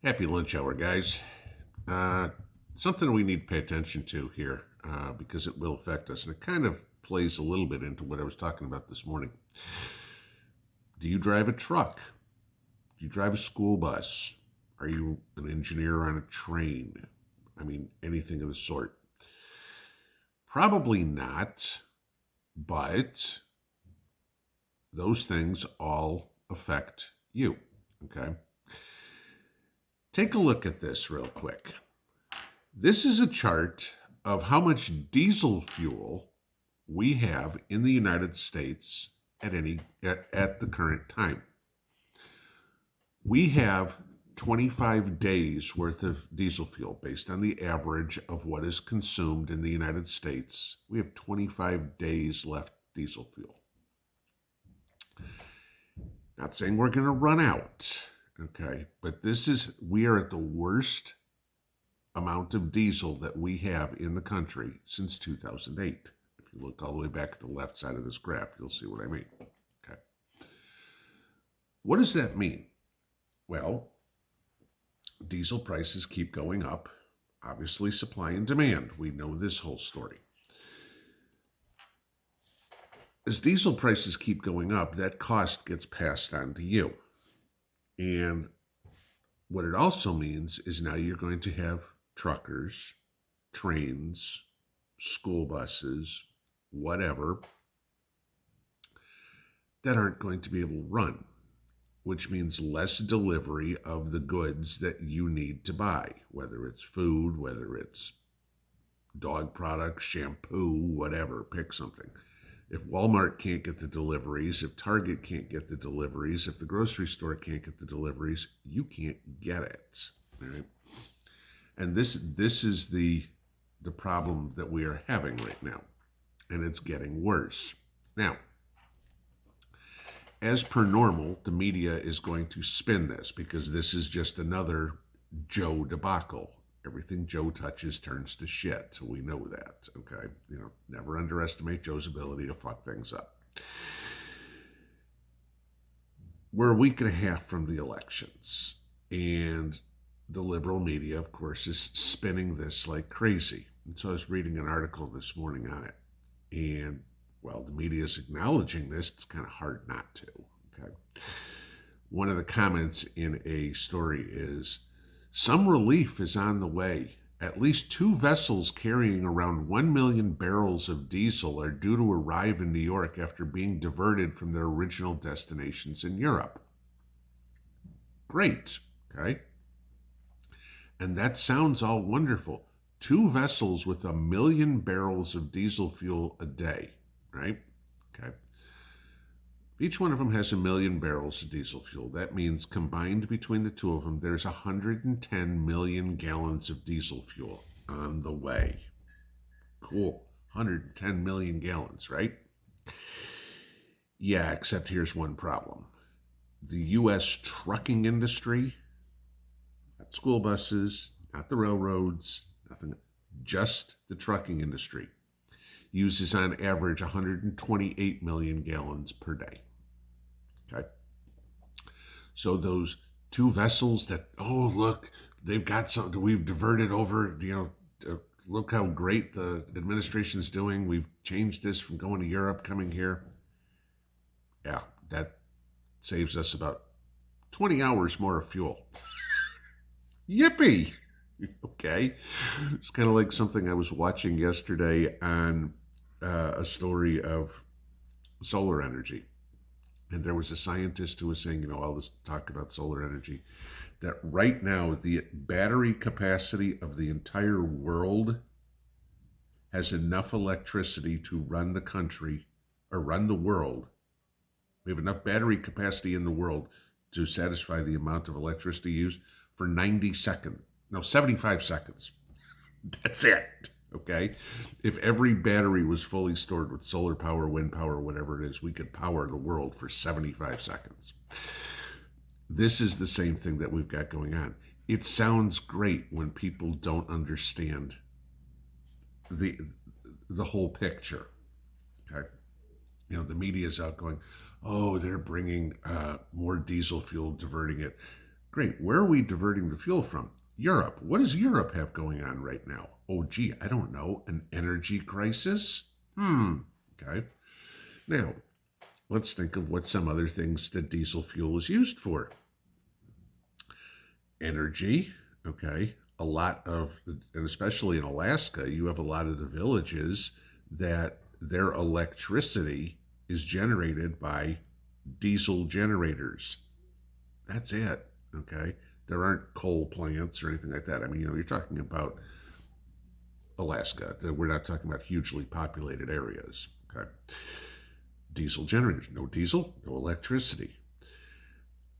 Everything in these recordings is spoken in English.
Happy lunch hour, guys. Uh, Something we need to pay attention to here because it will affect us. And it kind of plays a little bit into what I was talking about this morning. Do you drive a truck? Do you drive a school bus? Are you an engineer on a train? I mean, anything of the sort. Probably not, but those things all affect you. Okay. Take a look at this real quick. This is a chart of how much diesel fuel we have in the United States at the current time. We have 25 days worth of diesel fuel based on the average of what is consumed in the United States. We have 25 days left diesel fuel. Not saying we're going to run out, okay, but we are at the worst amount of diesel that we have in the country since 2008. If you look all the way back at the left side of this graph, you'll see what I mean. Okay. What does that mean? Well, diesel prices keep going up. Obviously, supply and demand. We know this whole story. As diesel prices keep going up, that cost gets passed on to you. And what it also means is now you're going to have truckers, trains, school buses, whatever, that aren't going to be able to run, which means less delivery of the goods that you need to buy, whether it's food, whether it's dog products, shampoo, whatever, pick something. If Walmart can't get the deliveries, if Target can't get the deliveries, if the grocery store can't get the deliveries, you can't get it. Right? And this is the problem that we are having right now. And it's getting worse. Now, as per normal, the media is going to spin this because this is just another Joe debacle. Everything Joe touches turns to shit. So we know that, okay? Never underestimate Joe's ability to fuck things up. We're a week and a half from the elections, and the liberal media, of course, is spinning this like crazy. And so I was reading an article this morning on it, and while the media is acknowledging this, it's kind of hard not to, okay? One of the comments in a story is, some relief is on the way. At least 2 vessels carrying around 1 million barrels of diesel are due to arrive in New York after being diverted from their original destinations in Europe. Great, okay? And that sounds all wonderful. 2 vessels with 1 million barrels of diesel fuel a day, right? Okay. Each one of them has 1 million barrels of diesel fuel. That means combined between the 2 of them, there's 110 million gallons of diesel fuel on the way. Cool. 110 million gallons, right? Yeah, except here's one problem. The U.S. trucking industry, not school buses, not the railroads, nothing, just the trucking industry, uses on average 128 million gallons per day. Okay. So those 2 vessels that, oh, look, they've got something, we've diverted over, look how great the administration's doing. We've changed this from going to Europe, coming here. Yeah, that saves us about 20 hours more of fuel. Yippee! Okay. It's kind of like something I was watching yesterday on a story of solar energy. And there was a scientist who was saying, all this talk about solar energy, that right now the battery capacity of the entire world has enough electricity to run the country or run the world. We have enough battery capacity in the world to satisfy the amount of electricity used for 75 seconds. That's it. Okay. If every battery was fully stored with solar power, wind power, whatever it is, we could power the world for 75 seconds. This is the same thing that we've got going on. It sounds great when people don't understand the whole picture. Okay. The media is out going, oh, they're bringing more diesel fuel, diverting it. Great. Where are we diverting the fuel from? Europe. What does Europe have going on right now? Oh, gee, I don't know. An energy crisis? Okay. Now, let's think of what some other things that diesel fuel is used for. Energy, okay. A lot of, and especially in Alaska, you have a lot of the villages that their electricity is generated by diesel generators. That's it, okay. There aren't coal plants or anything like that. I mean, you're talking about Alaska. We're not talking about hugely populated areas, okay. Diesel generators, no diesel, no electricity.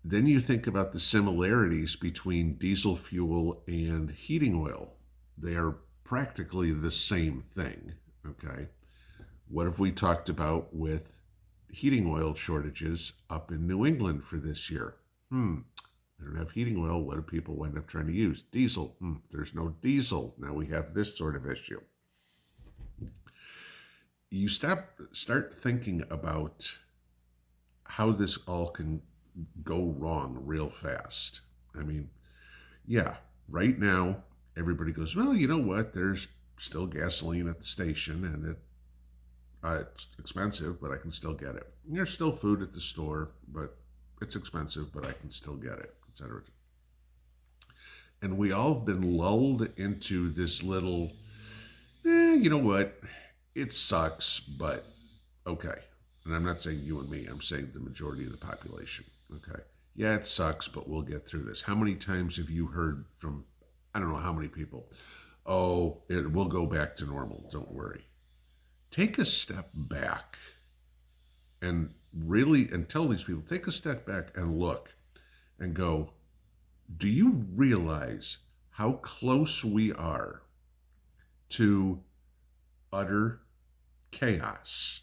Then you think about the similarities between diesel fuel and heating oil. They are practically the same thing, okay? What have we talked about with heating oil shortages up in New England for this year? They don't have heating oil. What do people wind up trying to use? Diesel. There's no diesel. Now we have this sort of issue. You start thinking about how this all can go wrong real fast. I mean, yeah, right now everybody goes, well, you know what? There's still gasoline at the station, and it's expensive, but I can still get it. And there's still food at the store, but it's expensive, but I can still get it, etc. And we all have been lulled into this little, you know what? It sucks, but okay. And I'm not saying you and me, I'm saying the majority of the population. Okay. Yeah, it sucks, but we'll get through this. How many times have you heard from, I don't know how many people, oh, it will go back to normal, don't worry. Take a step back and tell these people, take a step back and look and go, do you realize how close we are to utter chaos?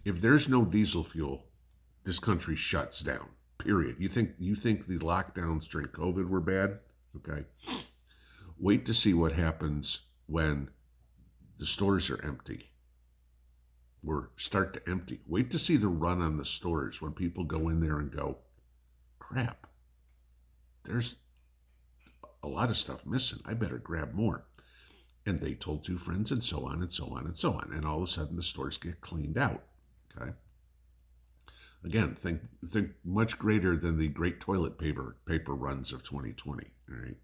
If there's no diesel fuel, this country shuts down. Period. You think the lockdowns during COVID were bad? Okay. Wait to see what happens when the stores are empty or start to empty. Wait to see the run on the stores when people go in there and go, crap, there's a lot of stuff missing. I better grab more. And they told two friends, and so on and so on and so on. And all of a sudden the stores get cleaned out. Okay. Again, think much greater than the great toilet paper runs of 2020. All right.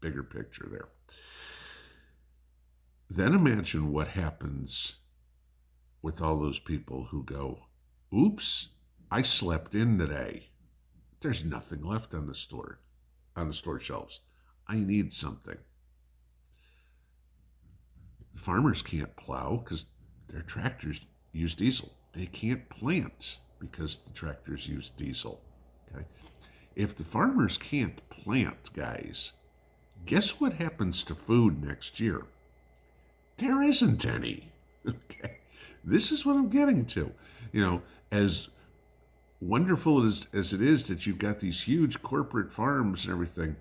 Bigger picture there. Then imagine what happens with all those people who go, oops, I slept in today. There's nothing left on the store shelves. I need something. The farmers can't plow because their tractors use diesel. They can't plant because the tractors use diesel. Okay. If the farmers can't plant, guys, guess what happens to food next year? There isn't any. Okay. This is what I'm getting to. As wonderful as it is that you've got these huge corporate farms and everything,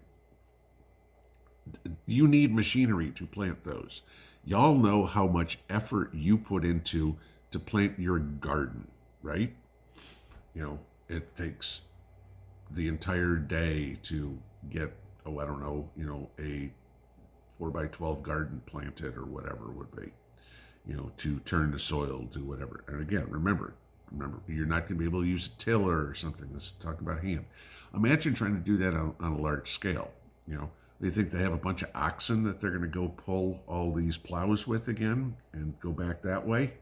you need machinery to plant those. Y'all know how much effort you put into to plant your garden, right? It takes the entire day to get, a 4x12 garden planted or whatever it would be, to turn the soil, do whatever. And again, remember, you're not going to be able to use a tiller or something. Let's talk about hand. Imagine trying to do that on a large scale. They think they have a bunch of oxen that they're going to go pull all these plows with again and go back that way.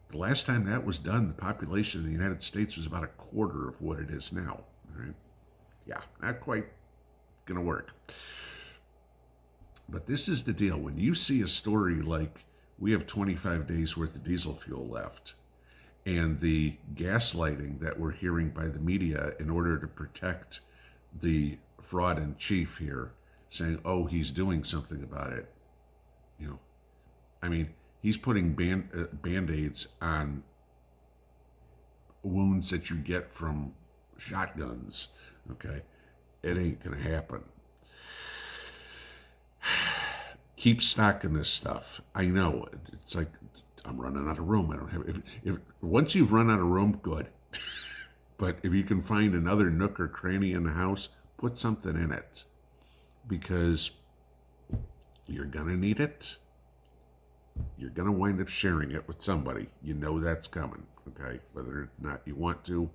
The last time that was done, the population of the United States was about a quarter of what it is now. All right? Yeah, not quite going to work. But this is the deal. When you see a story like we have 25 days worth of diesel fuel left, and the gaslighting that we're hearing by the media in order to protect the fraud in chief here, saying, oh, he's doing something about it. He's putting Band-Aids on wounds that you get from shotguns. Okay. It ain't going to happen. Keep stocking this stuff. I know. It's like, I'm running out of room. I don't have, if once you've run out of room, good. But if you can find another nook or cranny in the house, put something in it, because you're going to need it. You're going to wind up sharing it with somebody. You know that's coming, okay? Whether or not you want to,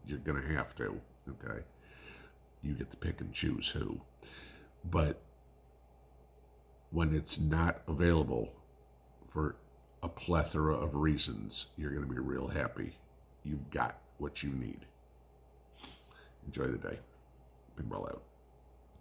you're going to have to, okay? You get to pick and choose who. But when it's not available for a plethora of reasons, you're going to be real happy you've got what you need. Enjoy the day. Pinball out.